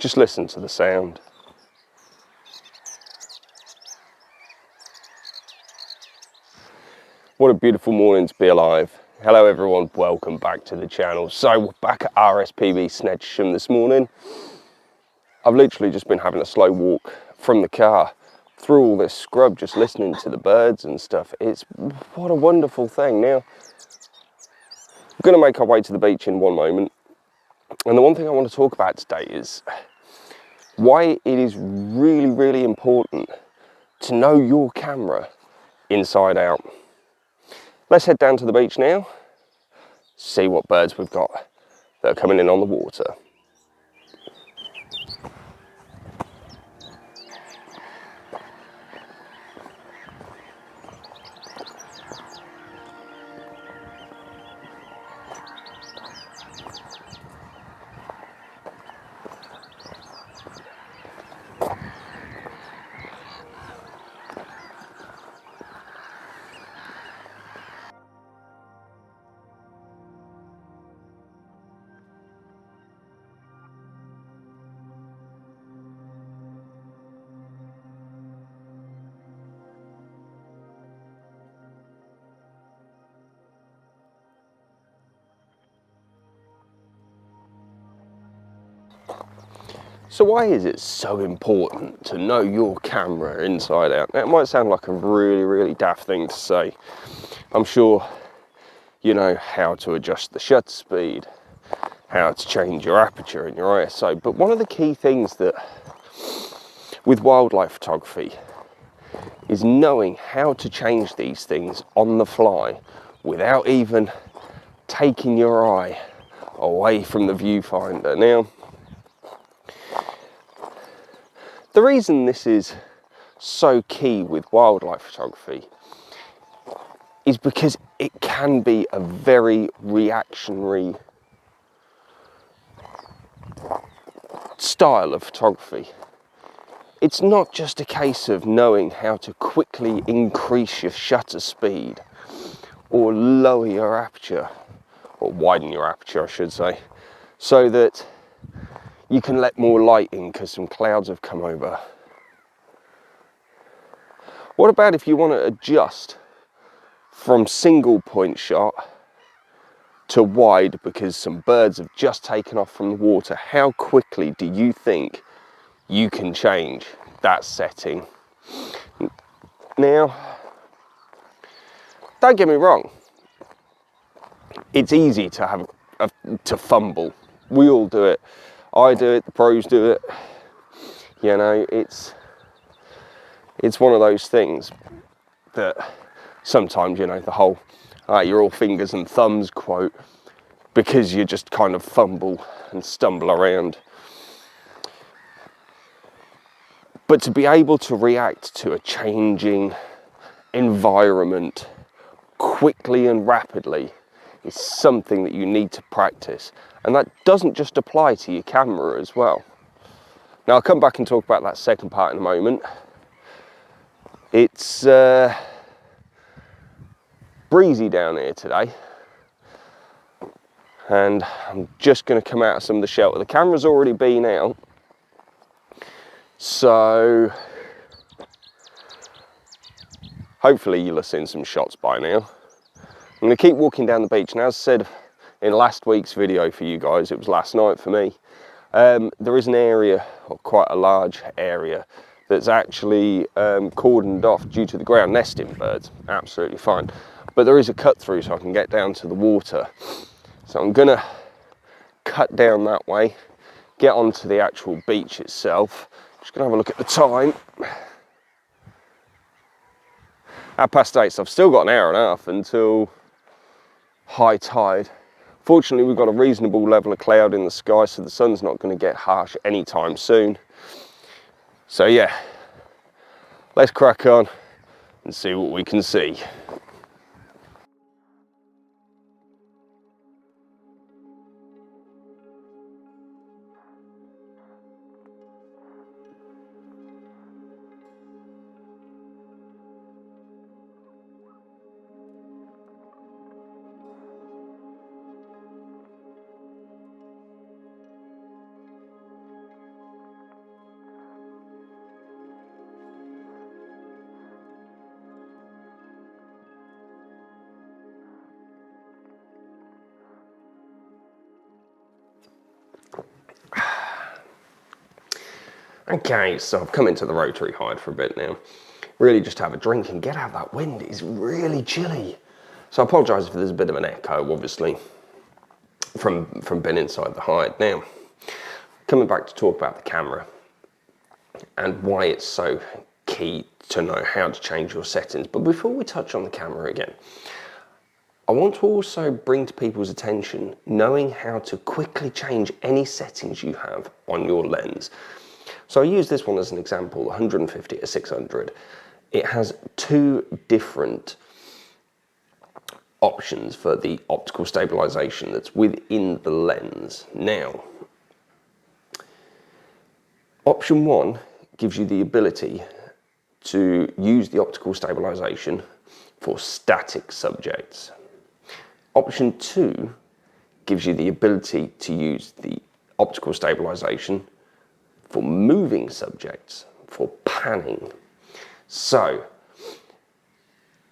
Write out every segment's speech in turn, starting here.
Just listen to the sound. What a beautiful morning to be alive. Hello everyone, welcome back to the channel. So we're back at RSPB Snettisham this morning. I've literally just been having a slow walk from the car through all this scrub, just listening to the birds and stuff. What a wonderful thing. Now, we're going to make our way to the beach in one moment. And the one thing I want to talk about today is why it is really, really important to know your camera inside out. Let's head down to the beach now, see what birds we've got that are coming in on the water. So why is it so important to know your camera inside out? Now, it might sound like a really, really daft thing to say. I'm sure you know how to adjust the shutter speed, how to change your aperture and your ISO, but one of the key things that with wildlife photography is knowing how to change these things on the fly without even taking your eye away from the viewfinder. Now, the reason this is so key with wildlife photography is because it can be a very reactionary style of photography. It's not just a case of knowing how to quickly increase your shutter speed or lower your aperture, or widen your aperture I should say, so that you can let more light in because some clouds have come over. What about if you want to adjust from single point shot to wide because some birds have just taken off from the water? How quickly do you think you can change that setting? Now, don't get me wrong, it's easy to have to fumble. We all do it. I do it, the pros do it. You know, it's one of those things that sometimes, you know, the whole you're all fingers and thumbs quote, because you just kind of fumble and stumble around. But to be able to react to a changing environment quickly and rapidly is something that you need to practice. And that doesn't just apply to your camera as well. Now, I'll come back and talk about that second part in a moment. It's breezy down here today. And I'm just going to come out of some of the shelter. The camera's already been out. So hopefully you'll have seen some shots by now. I'm going to keep walking down the beach. And as I said in last week's video for you guys, it was last night for me, there is an area, or quite a large area, that's actually cordoned off due to the ground nesting birds. Absolutely fine. But there is a cut through so I can get down to the water. So I'm going to cut down that way, get onto the actual beach itself. Just going to have a look at the time. 8:30, so I've still got an hour and a half until high tide. Fortunately, we've got a reasonable level of cloud in the sky, so the sun's not going to get harsh anytime soon. So yeah, let's crack on and see what we can see. Okay, so I've come into the rotary hide for a bit now. Really just have a drink and get out that wind. It's really chilly. So I apologise if there's a bit of an echo, obviously, from being inside the hide. Now, coming back to talk about the camera and why it's so key to know how to change your settings. But before we touch on the camera again, I want to also bring to people's attention knowing how to quickly change any settings you have on your lens. So I use this one as an example, 150 to 600. It has two different options for the optical stabilization that's within the lens. Now, option one gives you the ability to use the optical stabilization for static subjects. Option two gives you the ability to use the optical stabilization for moving subjects, for panning. So,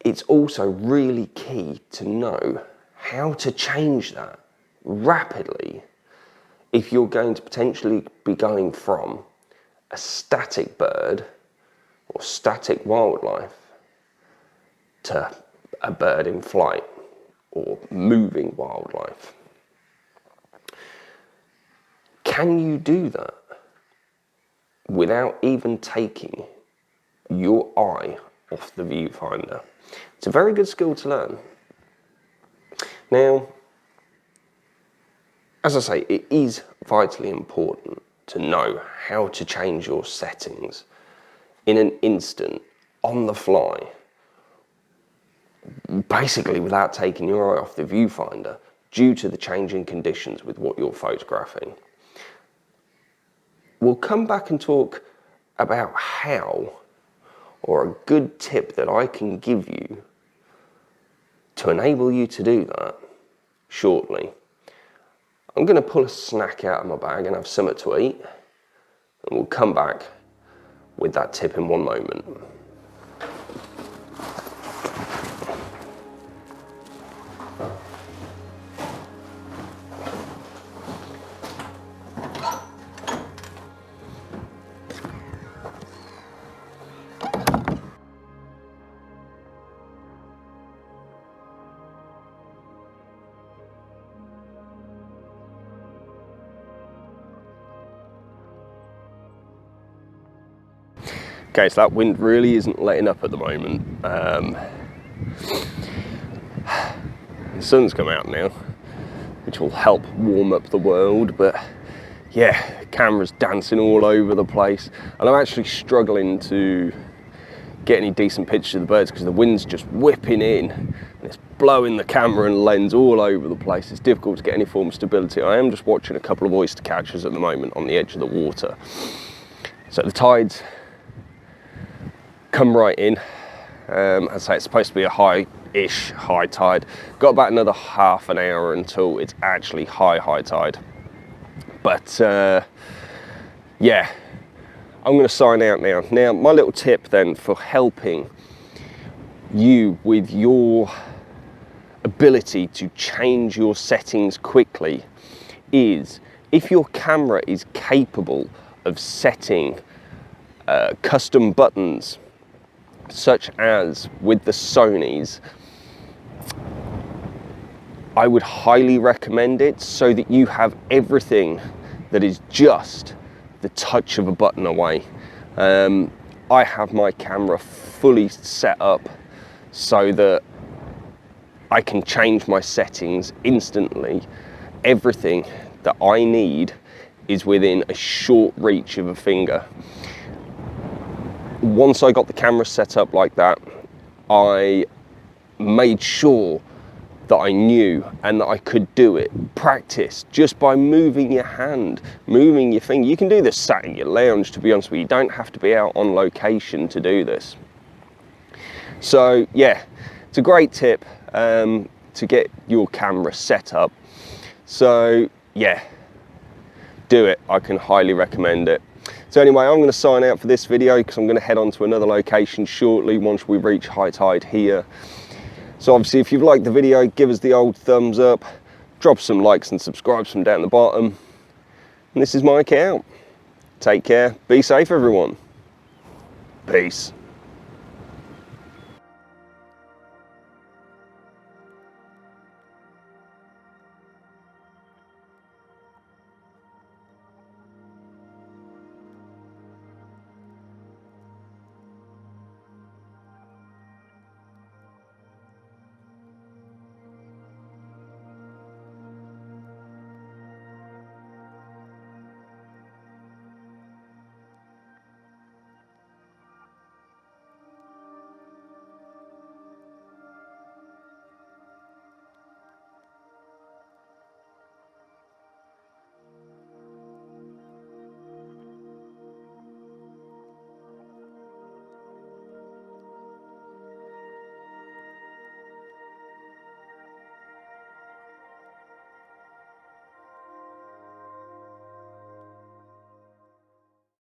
it's also really key to know how to change that rapidly if you're going to potentially be going from a static bird or static wildlife to a bird in flight or moving wildlife. Can you do that without even taking your eye off the viewfinder? It's a very good skill to learn. Now, as I say, it is vitally important to know how to change your settings in an instant, on the fly, basically without taking your eye off the viewfinder due to the changing conditions with what you're photographing. We'll come back and talk about how, or a good tip that I can give you to enable you to do that shortly. I'm going to pull a snack out of my bag and have something to eat, and we'll come back with that tip in one moment. Okay, so that wind really isn't letting up at the moment. The sun's come out now, which will help warm up the world, but yeah, camera's dancing all over the place, and I'm actually struggling to get any decent pictures of the birds because the wind's just whipping in and it's blowing the camera and lens all over the place. It's difficult to get any form of stability. I am just watching a couple of oyster catchers at the moment on the edge of the water. So the tide's come right in. I'd say it's supposed to be a high-ish high tide. Got about another half an hour until it's actually high tide. But yeah, I'm going to sign out now. Now, my little tip then for helping you with your ability to change your settings quickly is if your camera is capable of setting custom buttons, such as with the Sonys, I would highly recommend it so that you have everything that is just the touch of a button away. I have my camera fully set up so that I can change my settings instantly. Everything that I need is within a short reach of a finger. Once I got the camera set up like that, I made sure that I knew and that I could do it. Practice just by moving your hand, moving your finger. You can do this sat in your lounge, to be honest with you. You don't have to be out on location to do this. So yeah, it's a great tip to get your camera set up. So yeah, do it. I can highly recommend it. So anyway, I'm going to sign out for this video because I'm going to head on to another location shortly once we reach high tide here. So obviously, if you've liked the video, give us the old thumbs up, drop some likes and subscribe from down the bottom. And this is Mike out. Take care. Be safe, everyone. Peace.